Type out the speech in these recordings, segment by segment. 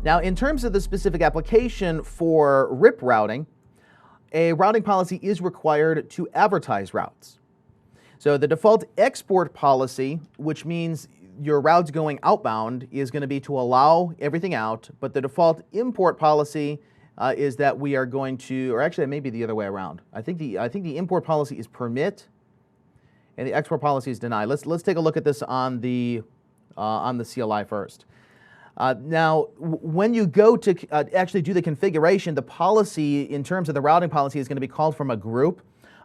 Now, in terms of the specific application for RIP routing, a routing policy is required to advertise routes. So the default export policy, which means your routes going outbound, is going to be to allow everything out, but the default import policy is that we are going to, or actually it may be the other way around. I think the import policy is permit, and the export policy is deny. Let's take a look at this on the CLI first. Now, when you go to actually do the configuration, the policy in terms of the routing policy is going to be called from a group.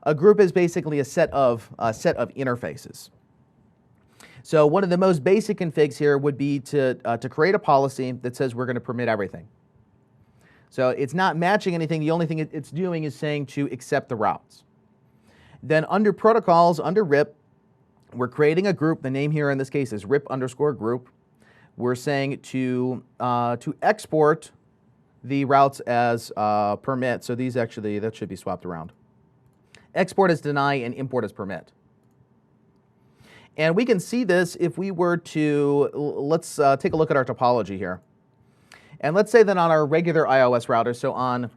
A group is basically a set of interfaces. So one of the most basic configs here would be to create a policy that says we're going to permit everything. So it's not matching anything. The only thing it's doing is saying to accept the routes. Then under protocols, under RIP, we're creating a group. The name here in this case is RIP_group. We're saying to export the routes as permit. So these actually, that should be swapped around. Export as deny and import as permit. And we can see this if we were to, let's take a look at our topology here. And let's say that on our regular iOS router, so on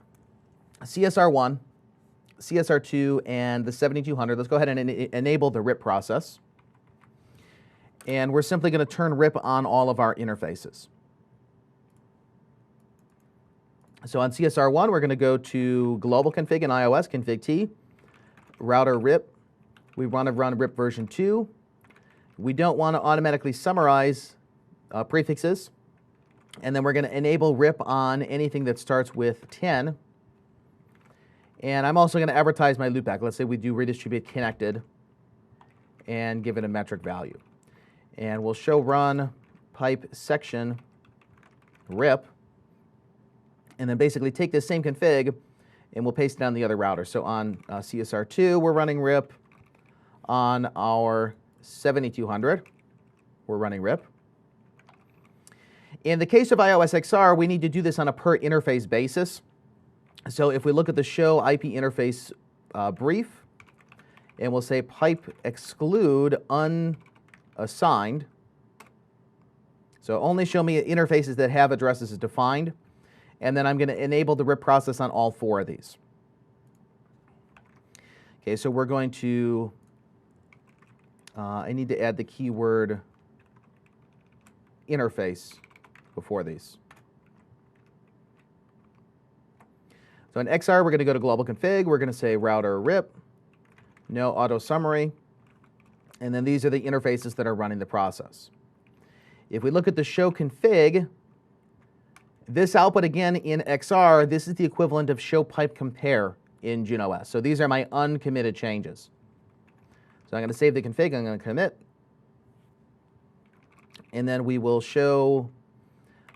CSR1, CSR2, and the 7200, let's go ahead and enable the RIP process. And we're simply going to turn RIP on all of our interfaces. So on CSR1, we're going to go to global config in iOS, config T, router RIP. We want to run RIP version 2. We don't want to automatically summarize prefixes. And then we're going to enable RIP on anything that starts with 10. And I'm also going to advertise my loopback. Let's say we do redistribute connected and give it a metric value. And we'll show run pipe section RIP. And then basically take this same config and we'll paste it on the other router. So on CSR2, we're running RIP. On our 7200, we're running RIP. In the case of iOS XR, we need to do this on a per interface basis. So if we look at the show IP interface brief, and we'll say pipe exclude unassigned. So only show me interfaces that have addresses as defined. And then I'm going to enable the RIP process on all 4 of these. Okay, so we're going to, I need to add the keyword interface before these. So in XR, we're going to go to global config. We're going to say router RIP, no auto summary. And then these are the interfaces that are running the process. If we look at the show config, this output again in XR, this is the equivalent of show pipe compare in JunOS. So these are my uncommitted changes. So I'm going to save the config, I'm going to commit. And then we will show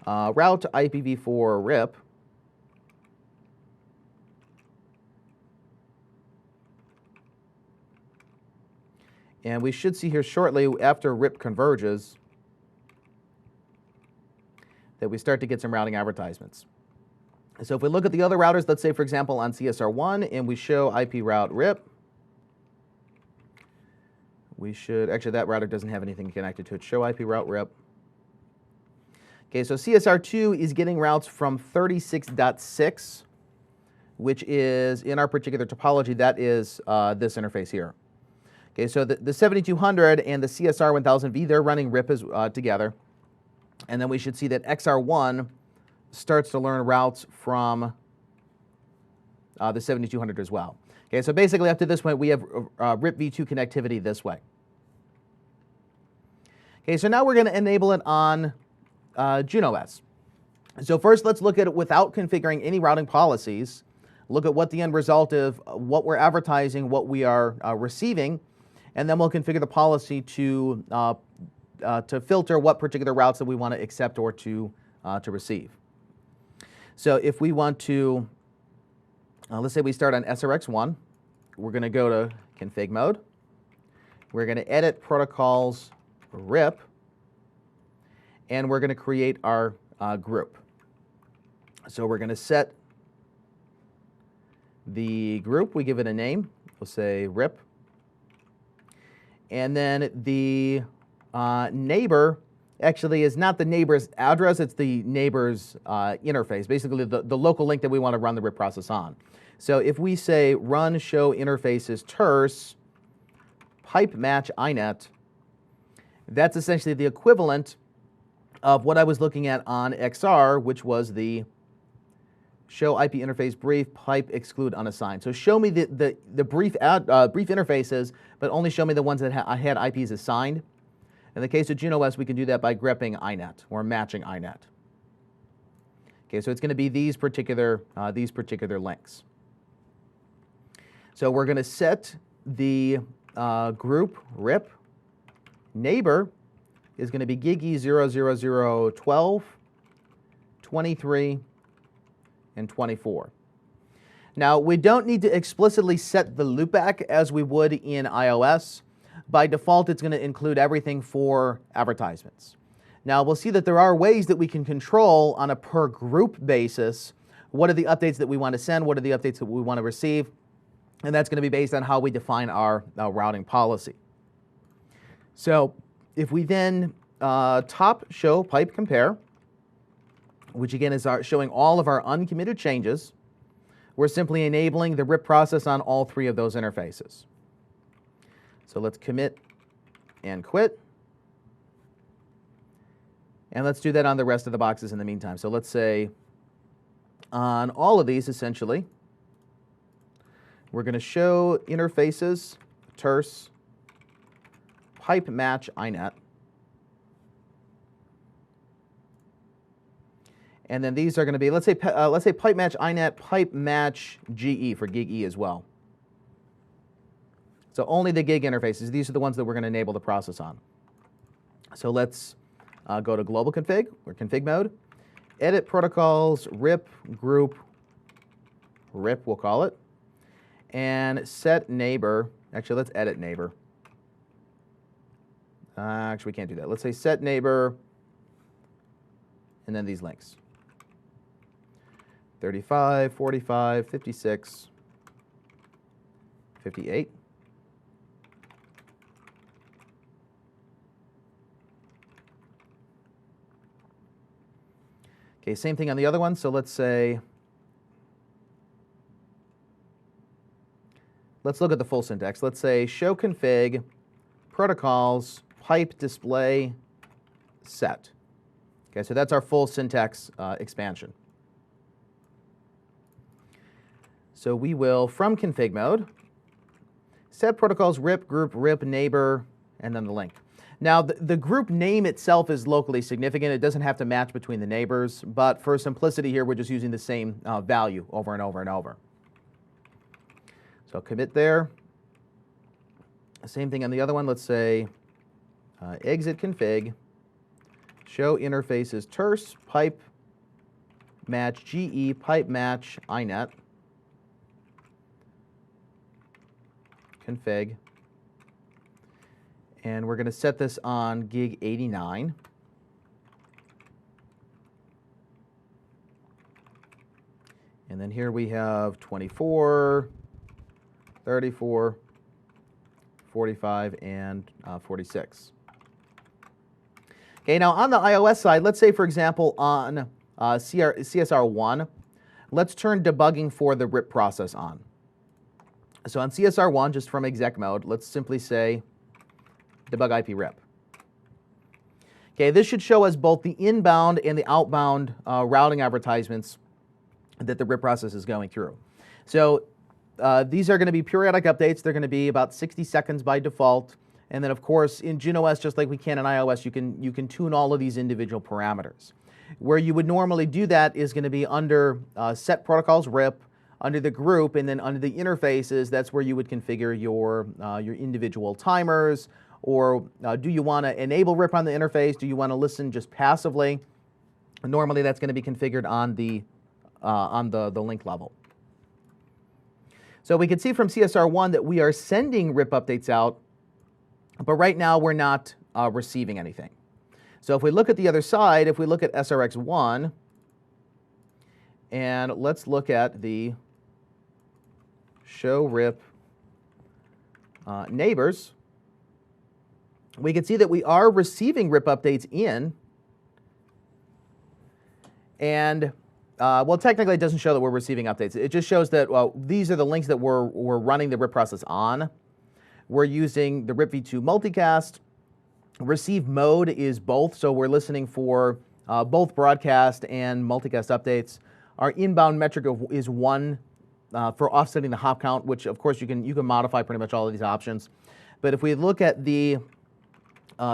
route IPv4 RIP. And we should see here shortly after RIP converges that we start to get some routing advertisements. So if we look at the other routers, let's say for example on CSR1 and we show IP route RIP, we should, actually that router doesn't have anything connected to it, show IP route RIP. Okay, so CSR2 is getting routes from 36.6, which is, in our particular topology, that is this interface here. Okay, so the 7200 and the CSR 1000V, they're running RIP together. And then we should see that XR1 starts to learn routes from the 7200 as well. Okay, so basically up to this point, we have RIP v2 connectivity this way. Okay, so now we're going to enable it on JunOS. So first, let's look at it without configuring any routing policies. Look at what the end result of what we're advertising, what we are receiving, and then we'll configure the policy to filter what particular routes that we want to accept or to receive. So if we want to, let's say we start on SRX1, we're going to go to config mode. We're going to edit protocols RIP, and we're going to create our group. So we're going to set the group, we give it a name, we'll say RIP. And then the neighbor actually is not the neighbor's address, it's the neighbor's interface, basically the local link that we want to run the RIP process on. So if we say run show interfaces terse pipe match inet, that's essentially the equivalent of what I was looking at on XR, which was the show IP interface brief pipe exclude unassigned. So show me the brief interfaces, but only show me the ones that had IPs assigned. In the case of JunOS, we can do that by grepping inet or matching inet. Okay, so it's going to be these particular links. So we're going to set the group RIP. Neighbor is going to be gigi 00012, 23, and 24. Now, we don't need to explicitly set the loopback as we would in iOS. By default, it's going to include everything for advertisements. Now, we'll see that there are ways that we can control on a per group basis what are the updates that we want to send, what are the updates that we want to receive, and that's going to be based on how we define our routing policy. So if we then top show pipe compare, which again is showing all of our uncommitted changes, we're simply enabling the RIP process on all three of those interfaces. So let's commit and quit. And let's do that on the rest of the boxes in the meantime. So let's say on all of these, essentially, we're going to show interfaces terse pipe match inet. And then these are going to be, let's say pipe match inet, pipe match GE for gig E as well. So only the gig interfaces. These are the ones that we're going to enable the process on. So let's go to global config or config mode, edit protocols, RIP group, RIP we'll call it, and set neighbor. Actually, let's edit neighbor. Actually, we can't do that. Let's say set neighbor, and then these links. 35, 45, 56, 58. Okay, same thing on the other one. So let's say, let's look at the full syntax. Let's say show config protocols pipe display set. Okay, so that's our full syntax expansion. So we will, from config mode, set protocols RIP group RIP neighbor, and then the link. Now, the group name itself is locally significant. It doesn't have to match between the neighbors, but for simplicity here, we're just using the same value over and over and over. So commit there. Same thing on the other one. Let's say exit config, show interfaces terse, pipe match GE, pipe match inet, config. And we're going to set this on gig 89. And then here we have 24, 34, 45, and 46. Okay, now on the iOS side, let's say, for example, on CSR1, let's turn debugging for the RIP process on. So on CSR1, just from exec mode, let's simply say debug IP rip. Okay, this should show us both the inbound and the outbound routing advertisements that the RIP process is going through. So these are going to be periodic updates. They're going to be about 60 seconds by default. And then, of course, in JunOS, just like we can in iOS, you can tune all of these individual parameters. Where you would normally do that is going to be under set protocols RIP, under the group, and then under the interfaces. That's where you would configure your individual timers. Or do you want to enable RIP on the interface? Do you want to listen just passively? Normally, that's going to be configured on the link level. So we can see from CSR1 that we are sending RIP updates out, but right now we're not receiving anything. So if we look at the other side, if we look at SRX1, and let's look at the show RIP neighbors. we can see that we are receiving RIP updates in, and well, technically it doesn't show that we're receiving updates. It just shows that, well, these are the links that we're running the RIP process on. We're using the RIP v2 multicast. Receive mode is both, so we're listening for both broadcast and multicast updates. Our inbound metric is 1 for offsetting the hop count, which of course you can modify pretty much all of these options. But if we look at the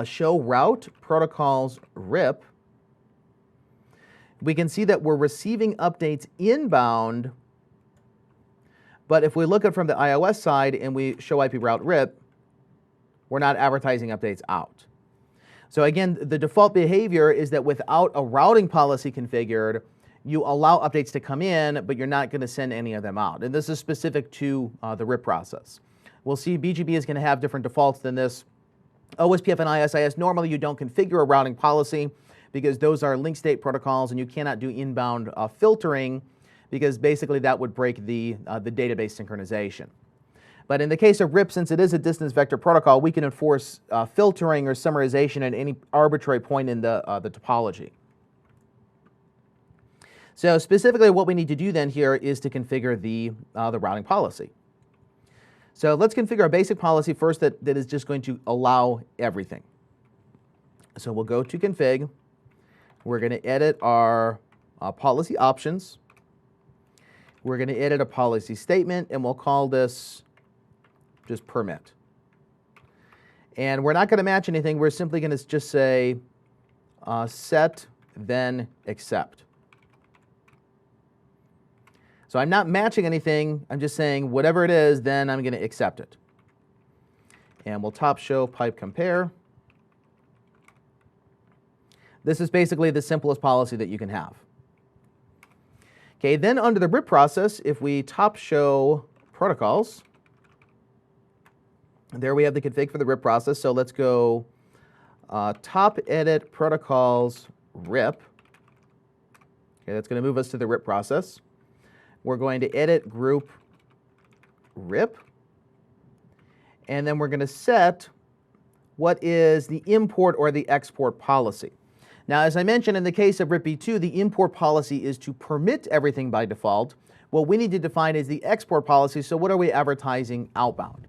show route protocols RIP, we can see that we're receiving updates inbound, but if we look at from the iOS side and we show IP route RIP, we're not advertising updates out. So again, the default behavior is that without a routing policy configured, you allow updates to come in, but you're not going to send any of them out. And this is specific to the RIP process. We'll see BGP is going to have different defaults than this. OSPF and ISIS, normally you don't configure a routing policy because those are link state protocols and you cannot do inbound filtering because basically that would break the database synchronization. But in the case of RIP, since it is a distance vector protocol, we can enforce filtering or summarization at any arbitrary point in the topology. So specifically what we need to do then here is to configure the routing policy. So let's configure a basic policy first that is just going to allow everything. So we'll go to config. We're going to edit our policy options. We're going to edit a policy statement, and we'll call this just permit. And we're not going to match anything. We're simply going to just say set, then accept. So I'm not matching anything. I'm just saying whatever it is, then I'm going to accept it. And we'll top show pipe compare. This is basically the simplest policy that you can have. Okay, then under the RIP process, if we top show protocols, there we have the config for the RIP process. So let's go top edit protocols RIP. Okay, that's going to move us to the RIP process. We're going to edit group RIP. And then we're going to set what is the import or the export policy. Now, as I mentioned, in the case of RIP v2, the import policy is to permit everything by default. What we need to define is the export policy. So what are we advertising outbound?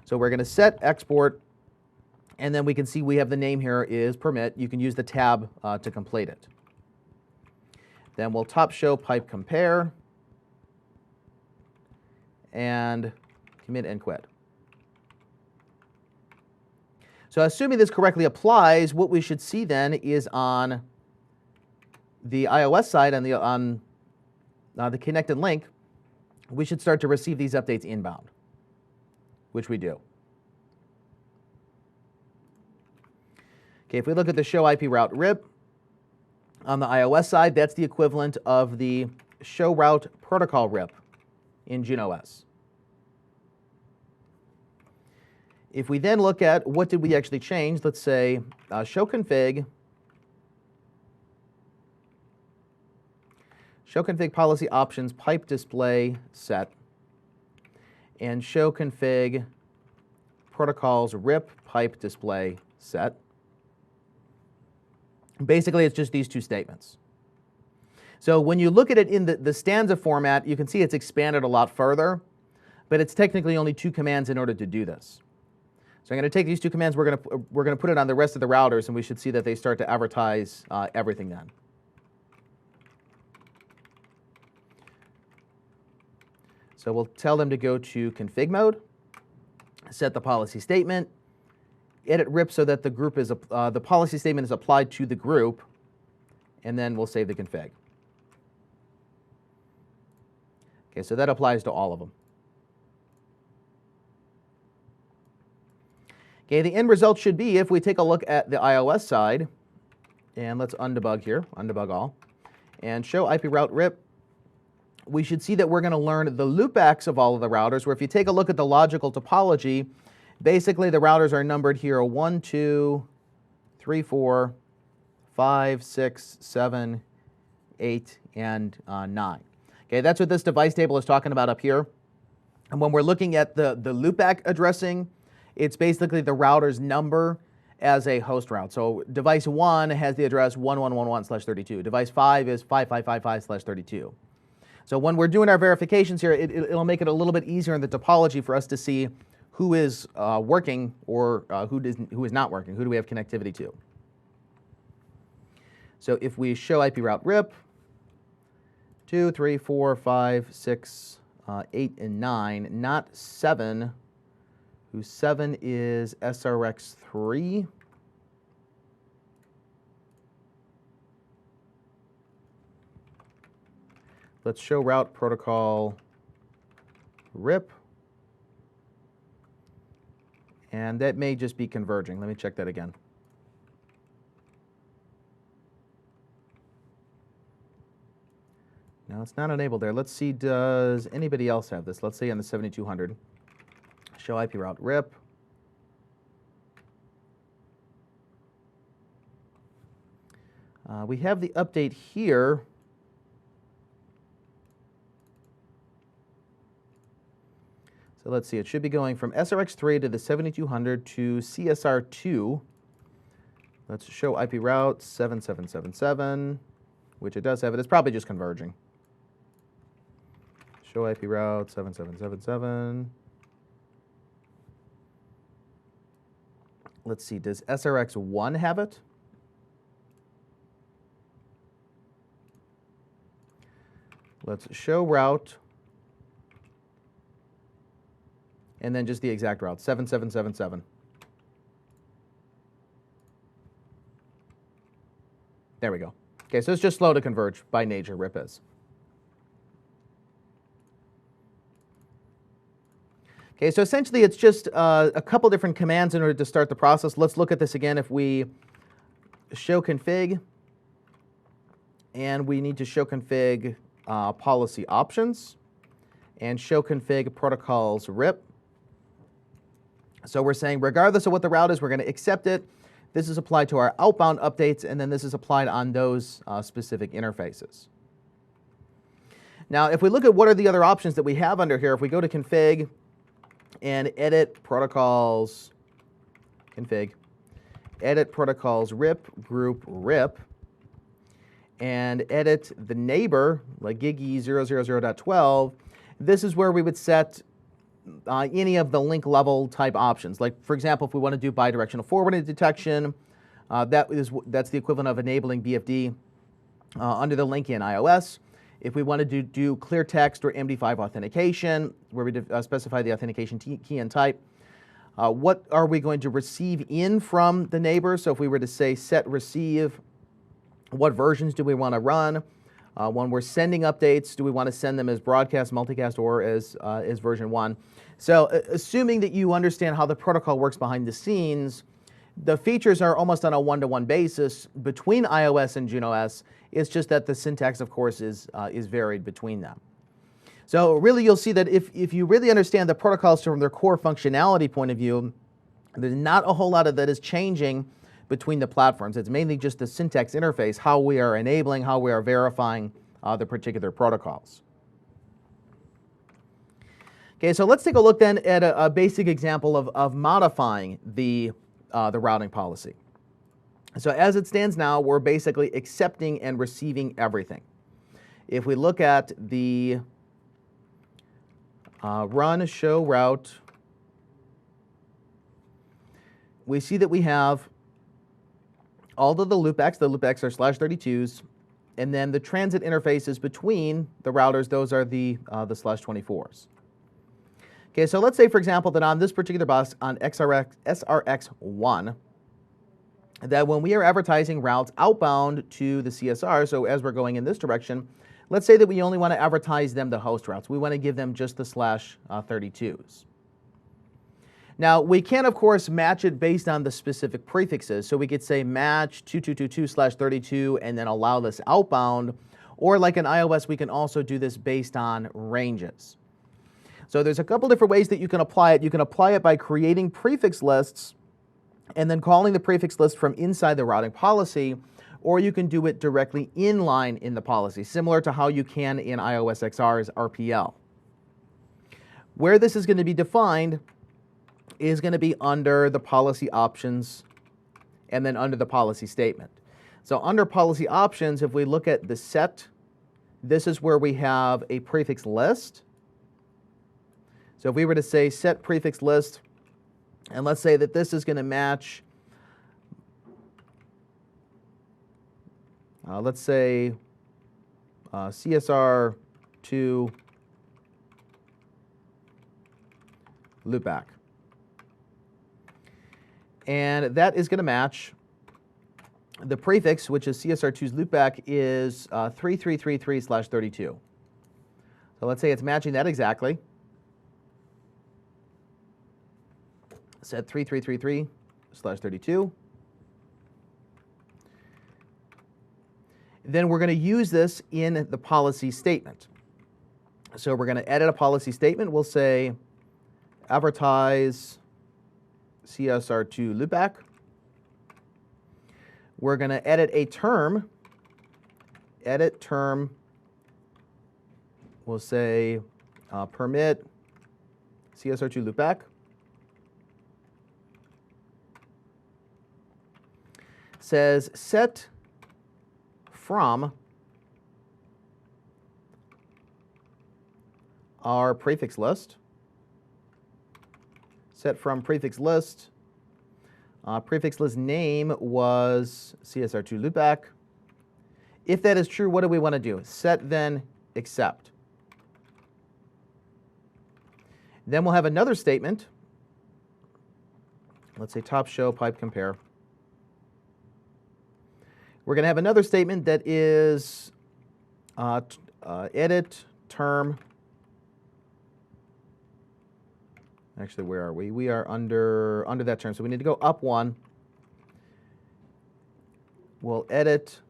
So we're going to set export, and then we can see we have the name here is permit. You can use the tab to complete it. Then we'll top show pipe compare and commit and quit. So assuming this correctly applies, what we should see then is on the iOS side, on the connected link, we should start to receive these updates inbound, which we do. Okay, if we look at the show IP route RIP, on the iOS side, that's the equivalent of the show route protocol RIP in JunOS. If we then look at what did we actually change, let's say show config policy options pipe display set, and show config protocols RIP pipe display set. Basically, it's just these two statements. So when you look at it in the stanza format, you can see it's expanded a lot further, but it's technically only 2 commands in order to do this. So I'm going to take these 2 commands, we're going to put it on the rest of the routers, and we should see that they start to advertise everything then. So we'll tell them to go to config mode, set the policy statement, edit RIP so that the group is the policy statement is applied to the group, and then we'll save the config. Okay, so that applies to all of them. Okay, the end result should be, if we take a look at the iOS side, and let's undebug here, undebug all, and show IP route RIP, we should see that we're going to learn the loopbacks of all of the routers, where if you take a look at the logical topology, basically the routers are numbered here 1, 2, 3, 4, 5, 6, 7, 8, and 9. Okay, that's what this device table is talking about up here. And when we're looking at the loopback addressing, it's basically the router's number as a host route. So device 1 has the address 1111/32. Device 5 is 5555/32. So when we're doing our verifications here, it'll make it a little bit easier in the topology for us to see who is working or who is not working. Who do we have connectivity to? So if we show IP route RIP, 2, 3, 4, 5, 6, 8, and 9, not 7, whose 7 is SRX3. Let's show route protocol RIP. And that may just be converging. Let me check that again. No, it's not enabled there. Let's see, does anybody else have this? Let's say on the 7200. Show IP route RIP. We have the update here. So let's see, it should be going from SRX3 to the 7200 to CSR2. Let's show IP route 7777, which it does have. It's probably just converging. Show IP route 7777. Let's see, does SRX1 have it? Let's show route, and then just the exact route, 7777. There we go. Okay, so it's just slow to converge by nature, RIP is. Okay, so essentially it's just a couple different commands in order to start the process. Let's look at this again. If we show config, and we need to show config policy options, and show config protocols RIP. So we're saying regardless of what the route is, we're going to accept it. This is applied to our outbound updates, and then this is applied on those specific interfaces. Now, if we look at what are the other options that we have under here, if we go to config and edit protocols, config, edit protocols RIP, group RIP, and edit the neighbor, like gigi 000.12, this is where we would set any of the link level type options. Like, for example, if we want to do bidirectional forwarding detection, that's the equivalent of enabling BFD under the link in iOS. If we want to do clear text or MD5 authentication, where we specify the authentication key and type, what are we going to receive in from the neighbor? So if we were to say set receive, what versions do we want to run? When we're sending updates, do we want to send them as broadcast, multicast, or as version 1? So assuming that you understand how the protocol works behind the scenes, the features are almost on a one-to-one basis between iOS and JunOS. It's just that the syntax, of course, is varied between them. So really, you'll see that if you really understand the protocols from their core functionality point of view, there's not a whole lot of that is changing between the platforms. It's mainly just the syntax interface, how we are enabling, how we are verifying the particular protocols. Okay, so let's take a look then at a basic example of modifying the routing policy. So as it stands now, we're basically accepting and receiving everything. If we look at the run show route, we see that we have all of the loopbacks. The loopbacks are /32s, and then the transit interfaces between the routers, those are the /24s. Okay, so let's say, for example, that on this particular bus, on SRX1, that when we are advertising routes outbound to the CSR, so as we're going in this direction, let's say that we only want to advertise them the host routes. We want to give them just the /32s. Now, we can, of course, match it based on the specific prefixes. So we could say match 2222/32 and then allow this outbound. Or like in iOS, we can also do this based on ranges. So there's a couple different ways that you can apply it. You can apply it by creating prefix lists and then calling the prefix list from inside the routing policy, or you can do it directly inline in the policy, similar to how you can in iOS XR's RPL. Where this is going to be defined is going to be under the policy options and then under the policy statement. So under policy options, if we look at the set, this is where we have a prefix list. So if we were to say set prefix list, and let's say that this is going to match, let's say CSR2 loopback. And that is going to match the prefix, which is CSR2's loopback, is 3333/32. So let's say it's matching that exactly. Set 3333/32. Then we're going to use this in the policy statement. So we're going to edit a policy statement. We'll say advertise CSR2 loopback. We're going to edit a term. Edit term. We'll say permit CSR2 loopback. Says set from our prefix list. Set from prefix list. Prefix list name was CSR2 loopback. If that is true, what do we want to do? Set then accept. Then we'll have another statement. Let's say top show pipe compare. We're going to have another statement that is edit term. Actually, where are we? We are under that term, so we need to go up one. We'll edit,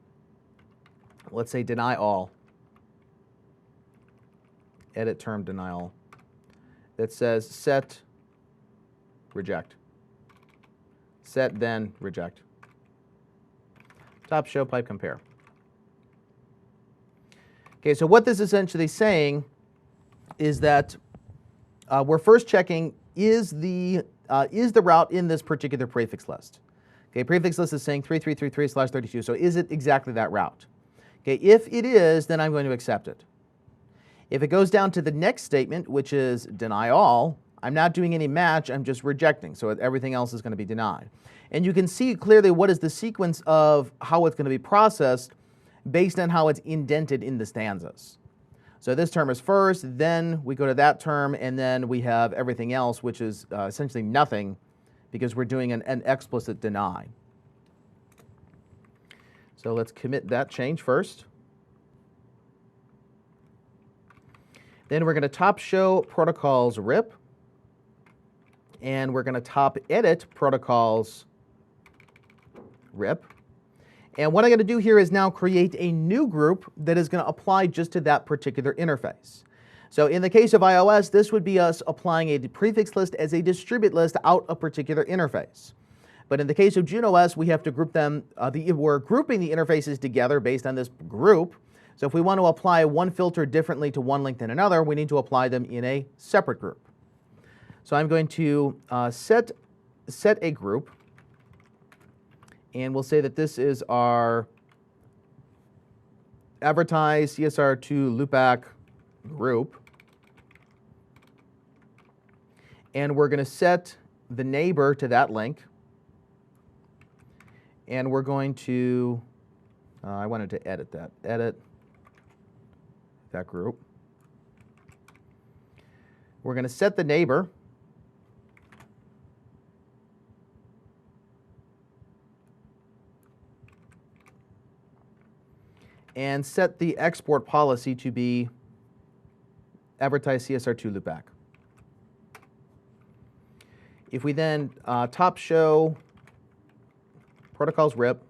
let's say deny all. Edit term deny all. That says set reject. Set then reject. Top show pipe compare. Okay, so what this is essentially saying is that we're first checking is the route in this particular prefix list. Okay, prefix list is saying 3333/32, so is it exactly that route? Okay, if it is, then I'm going to accept it. If it goes down to the next statement, which is deny all, I'm not doing any match, I'm just rejecting, so everything else is going to be denied. And you can see clearly what is the sequence of how it's going to be processed based on how it's indented in the stanzas. So this term is first, then we go to that term, and then we have everything else, which is essentially nothing because we're doing an explicit deny. So let's commit that change first. Then we're going to top show protocols RIP, and we're going to top edit protocols RIP. And what I'm going to do here is now create a new group that is going to apply just to that particular interface. So in the case of iOS, this would be us applying a prefix list as a distribute list out a particular interface. But in the case of JunOS, we have to group them, we're grouping the interfaces together based on this group. So if we want to apply one filter differently to one link than another, we need to apply them in a separate group. So I'm going to set a group. And we'll say that this is our advertise CSR2 loopback group. And we're going to set the neighbor to that link. And we're going to, I wanted to edit that. Edit that group. We're going to set the neighbor. And set the export policy to be advertise CSR2 loopback. If we then top show protocols RIP,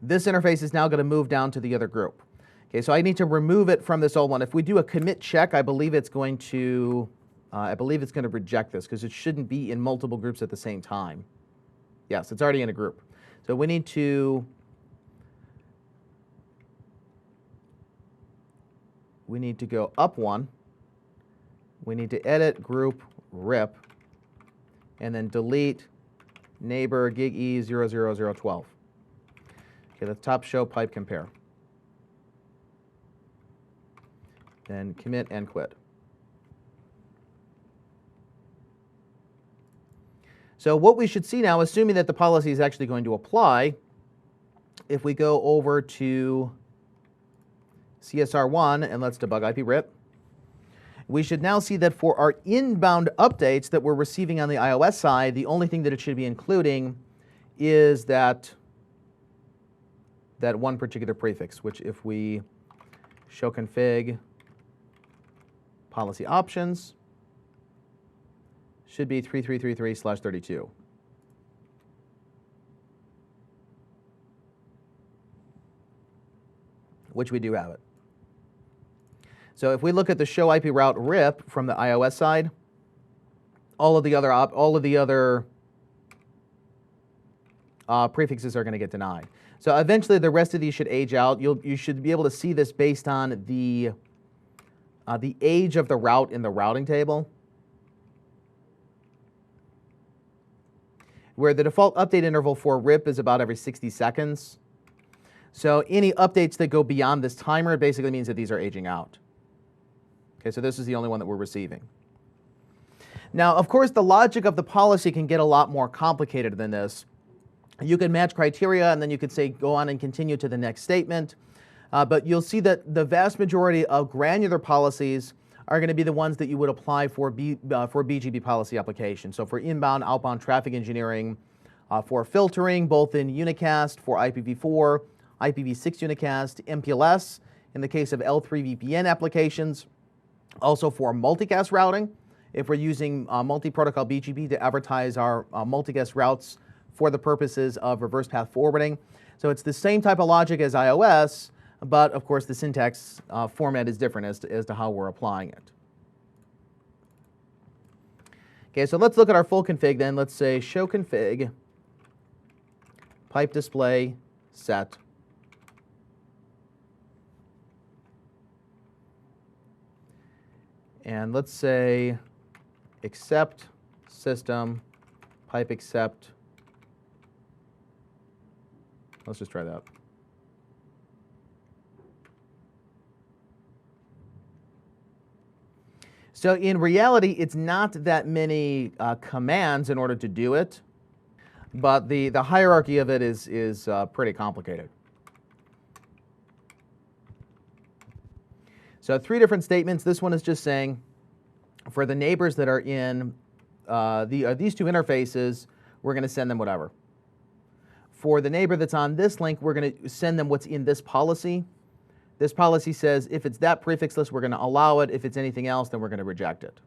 this interface is now going to move down to the other group. Okay, so I need to remove it from this old one. If we do a commit check, I believe it's going to reject this because it shouldn't be in multiple groups at the same time. Yes, it's already in a group. So we need to go up one. We need to edit group RIP and then delete neighbor gig E00012. Okay, the top show pipe compare. Then commit and quit. So what we should see now, assuming that the policy is actually going to apply, if we go over to CSR1 and let's debug IPRIP, we should now see that for our inbound updates that we're receiving on the iOS side, the only thing that it should be including is that one particular prefix, which if we show config policy options, should be 3333/32. Which we do have it. So if we look at the show IP route RIP from the iOS side, all of the other prefixes are going to get denied. So eventually the rest of these should age out. You should be able to see this based on the age of the route in the routing table, where the default update interval for RIP is about every 60 seconds. So any updates that go beyond this timer basically means that these are aging out. Okay, so this is the only one that we're receiving. Now, of course, the logic of the policy can get a lot more complicated than this. You can match criteria, and then you could say go on and continue to the next statement. But you'll see that the vast majority of granular policies are going to be the ones that you would apply for BGP policy applications. So for inbound, outbound traffic engineering, for filtering, both in unicast, for IPv4, IPv6 unicast, MPLS, in the case of L3 VPN applications, also for multicast routing, if we're using multi-protocol BGP to advertise our multicast routes for the purposes of reverse path forwarding. So it's the same type of logic as iOS, but of course the syntax format is different as to how we're applying it. Okay, so let's look at our full config then. Let's say show config, pipe display, set. And let's say accept system, pipe accept. Let's just try that. So in reality, it's not that many commands in order to do it, but the hierarchy of it is pretty complicated. So 3 different statements. This one is just saying for the neighbors that are in these 2 interfaces, we're going to send them whatever. For the neighbor that's on this link, we're going to send them what's in this policy. This policy says if it's that prefix list, we're going to allow it. If it's anything else, then we're going to reject it.